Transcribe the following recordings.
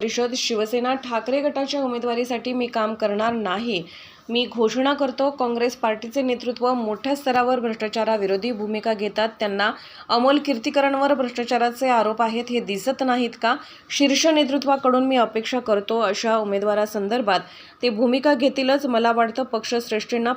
परिषद शिवसेना ठाकरे गटाच्या उमेदवारीसाठी मी काम करणार नाही। मी घोषणा करतो, काँग्रेस पार्टीचे नेतृत्व मोठ्या स्तरावर भ्रष्टाचाराविरोधी भूमिका घेतात। त्यांना अमोल कीर्तीकरांवर भ्रष्टाचाराचे आरोप आहेत हे दिसत नाहीत का? शीर्ष नेतृत्वाकडून मी अपेक्षा करतो अशा उमेदवारासंदर्भात ते भूमिका घेतीलच। मला वाटतं पक्षश्रेष्ठींना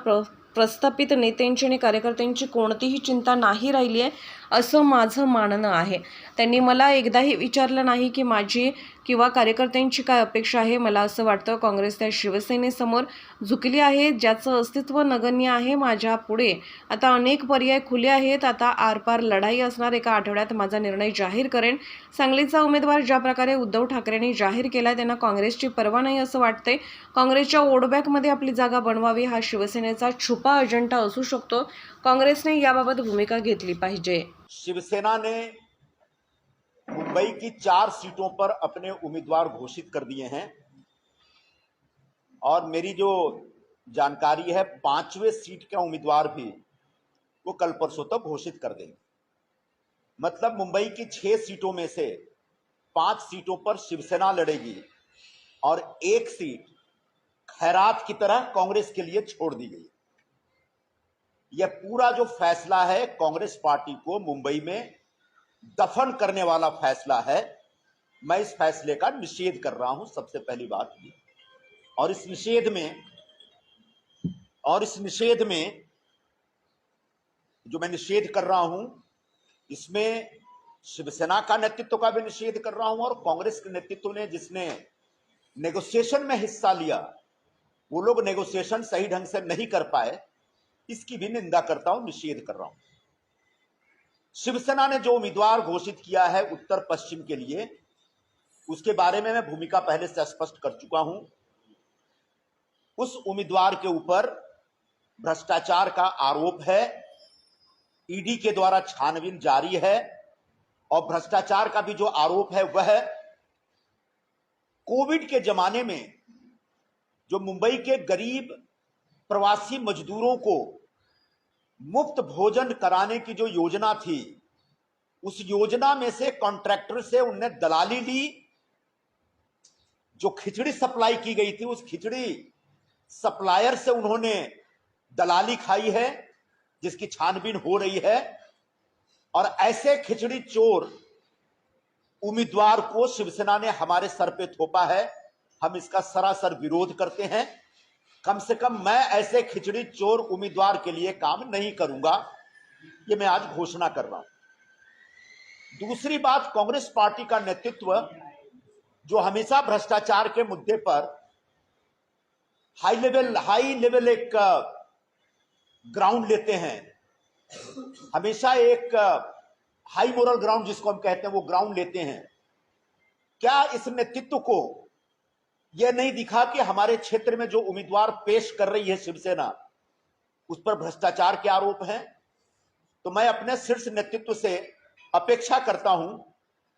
प्रस्थापित नेत्यांची आणि कार्यकर्त्यांची कोणतीही चिंता नाही राहिली आहे असं माझं मानणं आहे। त्यांनी मला एकदाही विचारलं नाही की माझी किंवा कार्यकर्त्यांची काय अपेक्षा आहे। मला असं वाटतं काँग्रेस त्या शिवसेनेसमोर झुकली आहे ज्याचं अस्तित्व नगण्य आहे। माझ्या पुढे आता अनेक पर्याय खुले आहेत। आता आरपार लढाई असणार। एका आठवड्यात माझा निर्णय जाहीर करेन। सांगलीचा उमेदवार ज्या प्रकारे उद्धव ठाकरेंनी जाहीर केला त्यांना काँग्रेसची पर्वा नाही असं वाटतंय। काँग्रेसच्या वोटबँकमध्ये आपली जागा बनवावी हा शिवसेनेचा छुपा अजेंडा असू शकतो। काँग्रेसने याबाबत भूमिका घेतली पाहिजे। शिवसेना ने मुंबई की 4 सीटों पर अपने उम्मीदवार घोषित कर दिए हैं और मेरी जो जानकारी है 5वें सीट का उम्मीदवार भी वो कल परसों तक घोषित कर देंगे। मतलब मुंबई की 6 सीटों में से 5 सीटों पर शिवसेना लड़ेगी और 1 सीट खैरात की तरह कांग्रेस के लिए छोड़ दी गई। यह पूरा जो फैसला है कांग्रेस पार्टी को मुंबई में दफन करने वाला फैसला है। मैं इस फैसले का निषेध कर रहा हूं, सबसे पहली बात ये। और इस निषेध में जो मैं निषेध कर रहा हूं इसमें शिवसेना का नेतृत्व का भी निषेध कर रहा हूं और कांग्रेस के नेतृत्व ने जिसने नेगोशिएशन में हिस्सा लिया वो लोग नेगोशिएशन सही ढंग से नहीं कर पाए, इसकी भी निंदा करता हूं, निषेध कर रहा हूं। शिवसेना ने जो उम्मीदवार घोषित किया है उत्तर पश्चिम के लिए उसके बारे में मैं भूमिका पहले से स्पष्ट कर चुका हूं। उस उम्मीदवार के ऊपर भ्रष्टाचार का आरोप है, ईडी के द्वारा छानबीन जारी है और भ्रष्टाचार का भी जो आरोप है वह कोविड के जमाने में जो मुंबई के गरीब प्रवासी मजदूरों को मुफ्त भोजन कराने की जो योजना थी उस योजना में से कॉन्ट्रैक्टर से उनने दलाली ली। जो खिचड़ी सप्लाई की गई थी उस खिचड़ी सप्लायर से उन्होंने दलाली खाई है जिसकी छानबीन हो रही है। और ऐसे खिचड़ी चोर उम्मीदवार को शिवसेना ने हमारे सर पे थोपा है। हम इसका सरासर विरोध करते हैं। कम से कम मैं ऐसे खिचड़ी चोर उम्मीदवार के लिए काम नहीं करूंगा, ये मैं आज घोषणा कर रहा हूं। दूसरी बात, कांग्रेस पार्टी का नेतृत्व जो हमेशा भ्रष्टाचार के मुद्दे पर हाई लेवल एक ग्राउंड लेते हैं, हमेशा एक हाई मोरल ग्राउंड जिसको हम कहते हैं वो ग्राउंड लेते हैं। क्या इस नेतृत्व को यह नहीं दिखा कि हमारे क्षेत्र में जो उम्मीदवार पेश कर रही है शिवसेना उस पर भ्रष्टाचार के आरोप हैं? तो मैं अपने शीर्ष नेतृत्व से अपेक्षा करता हूं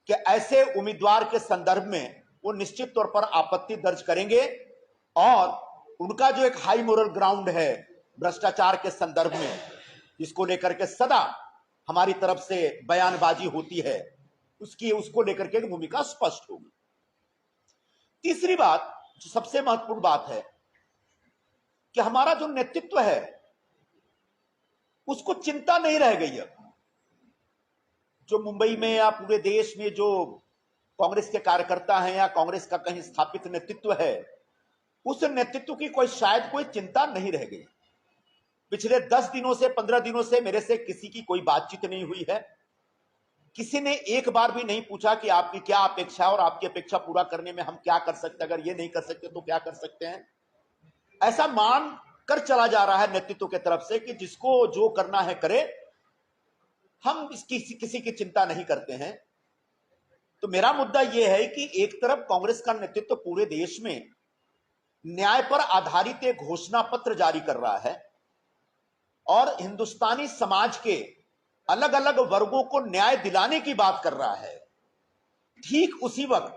कि ऐसे उम्मीदवार के संदर्भ में वो निश्चित तौर पर आपत्ति दर्ज करेंगे और उनका जो एक हाई मोरल ग्राउंड है भ्रष्टाचार के संदर्भ में, इसको लेकर के सदा हमारी तरफ से बयानबाजी होती है, उसको लेकर के भूमिका स्पष्ट होगी। तीसरी बात जो सबसे महत्वपूर्ण बात है कि हमारा जो नेतृत्व है उसको चिंता नहीं रह गई है। जो मुंबई में या पूरे देश में जो कांग्रेस के कार्यकर्ता हैं या कांग्रेस का कहीं स्थापित नेतृत्व है, उस नेतृत्व की शायद कोई चिंता नहीं रह गई। पिछले 10 दिनों से 15 दिनों से मेरे से किसी की कोई बातचीत नहीं हुई है। किसी ने एक बार भी नहीं पूछा कि आपकी क्या अपेक्षा है और आपकी अपेक्षा पूरा करने में हम क्या कर सकते हैं, अगर ये नहीं कर सकते तो क्या कर सकते हैं। ऐसा मान कर चला जा रहा है नेतृत्व की तरफ से कि जिसको जो करना है करे, हम किसी की चिंता नहीं करते हैं। तो मेरा मुद्दा यह है कि एक तरफ कांग्रेस का नेतृत्व पूरे देश में न्याय पर आधारित एक घोषणा पत्र जारी कर रहा है और हिंदुस्तानी समाज के अलग अलग वर्गों को न्याय दिलाने की बात कर रहा है। ठीक उसी वक्त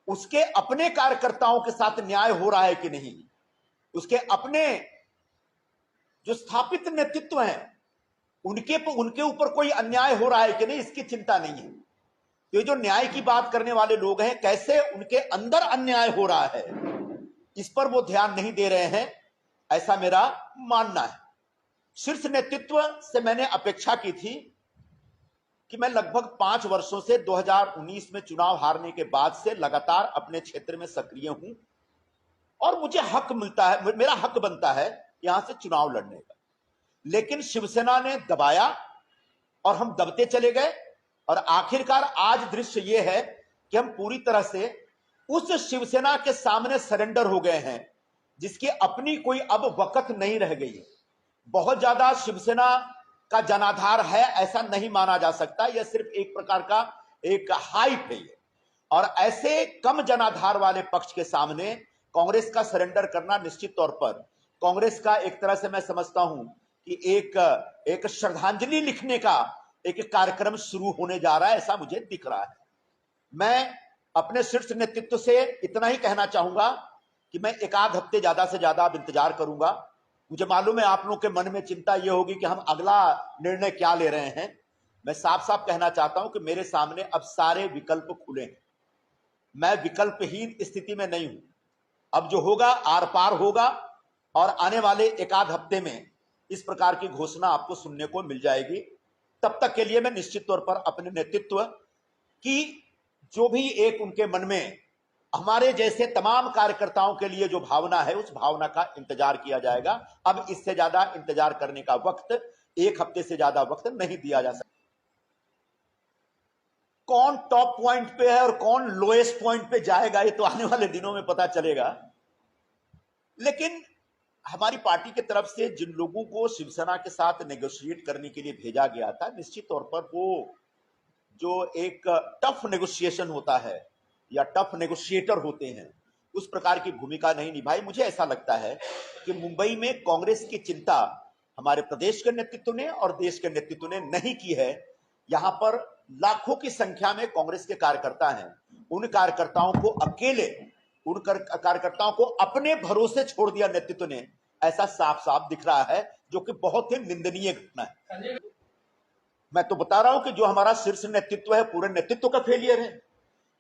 उसके अपने कार्यकर्ताओं के साथ न्याय हो रहा है कि नहीं, उसके अपने जो स्थापित नेतृत्व हैं उनके ऊपर कोई अन्याय हो रहा है कि नहीं, इसकी चिंता नहीं है। तो ये जो न्याय की बात करने वाले लोग हैं, कैसे उनके अंदर अन्याय हो रहा है, इस पर वो ध्यान नहीं दे रहे हैं, ऐसा मेरा मानना है। शीर्ष नेतृत्व से मैंने अपेक्षा की थी कि मैं लगभग 5 वर्षों से 2019 में चुनाव हारने के बाद से लगातार अपने क्षेत्र में सक्रिय हूं और मुझे हक मिलता है, मेरा हक बनता है यहां से चुनाव लड़ने का। लेकिन शिवसेना ने दबाया और हम दबते चले गए और आखिरकार आज दृश्य यह है कि हम पूरी तरह से उस शिवसेना के सामने सरेंडर हो गए हैं जिसकी अपनी कोई अब वक़्त नहीं रह गई है। बहुत ज्यादा शिवसेना का जनाधार है ऐसा नहीं माना जा सकता, यह सिर्फ एक प्रकार का एक हाइप है ये। और ऐसे कम जनाधार वाले पक्ष के सामने कांग्रेस का सरेंडर करना निश्चित तौर पर कांग्रेस का एक तरह से मैं समझता हूं कि एक श्रद्धांजलि लिखने का एक कार्यक्रम शुरू होने जा रहा है, ऐसा मुझे दिख रहा है। मैं अपने शीर्ष नेतृत्व से इतना ही कहना चाहूंगा कि मैं एक आध हफ्ते ज्यादा से ज्यादा अब इंतजार करूंगा। मुझे मालूम है आप लोगों के मन में चिंता यह होगी कि हम अगला निर्णय क्या ले रहे हैं। मैं साफ साफ कहना चाहता हूं कि मेरे सामने अब सारे विकल्प खुले हैं, मैं विकल्पहीन स्थिति में नहीं हूं। अब जो होगा आर पार होगा और आने वाले एक आध हफ्ते में इस प्रकार की घोषणा आपको सुनने को मिल जाएगी। तब तक के लिए मैं निश्चित तौर पर अपने नेतृत्व की जो भी एक उनके मन में हमारे जैसे तमाम कार्यकर्ताओं के लिए जो भावना है उस भावना का इंतजार किया जाएगा। अब इससे ज्यादा इंतजार करने का वक्त, एक हफ्ते से ज्यादा वक्त नहीं दिया जा सकता। कौन टॉप पॉइंट पे है और कौन लोएस्ट पॉइंट पे जाएगा ये तो आने वाले दिनों में पता चलेगा। लेकिन हमारी पार्टी की तरफ से जिन लोगों को शिवसेना के साथ नेगोशिएट करने के लिए भेजा गया था, निश्चित तौर पर वो जो एक टफ नेगोशिएशन होता है या टफ नेगोशिएटर होते हैं उस प्रकार की भूमिका नहीं निभाई। मुझे ऐसा लगता है कि मुंबई में कांग्रेस की चिंता हमारे प्रदेश के नेतृत्व ने और देश के नेतृत्व ने नहीं की है। यहां पर लाखों की संख्या में कांग्रेस के कार्यकर्ता हैं, उन कार्यकर्ताओं को अकेले, उन कार्यकर्ताओं को अपने भरोसे छोड़ दिया नेतृत्व ने, ऐसा साफ साफ दिख रहा है, जो कि बहुत ही निंदनीय घटना है। मैं तो बता रहा हूं कि जो हमारा शीर्ष नेतृत्व है पूरे नेतृत्व का फेलियर है।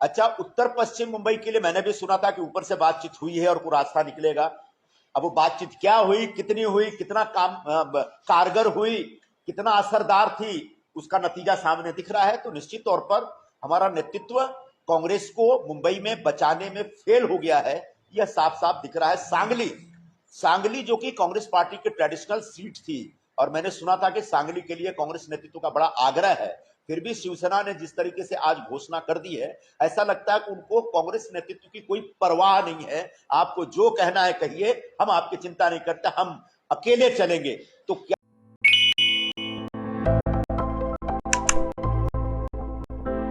अच्छा, उत्तर पश्चिम मुंबई के लिए मैंने भी सुना था कि ऊपर से बातचीत हुई है और कोई रास्ता निकलेगा। अब वो बातचीत क्या हुई, कितनी हुई, कितना कारगर हुई, कितना असरदार थी, उसका नतीजा सामने दिख रहा है। तो निश्चित तौर पर हमारा नेतृत्व कांग्रेस को मुंबई में बचाने में फेल हो गया है, यह साफ साफ दिख रहा है। सांगली जो कि कांग्रेस पार्टी की ट्रेडिशनल सीट थी और मैंने सुना था कि सांगली के लिए कांग्रेस नेतृत्व का बड़ा आग्रह है, फिर भी शिवसेना ने जिस तरीके से आज घोषणा कर दी है, ऐसा लगता है कि उनको कांग्रेस नेतृत्व की कोई परवाह नहीं है। आपको जो कहना है कहिए, हम आपकी चिंता नहीं करते, हम अकेले चलेंगे। तो क्या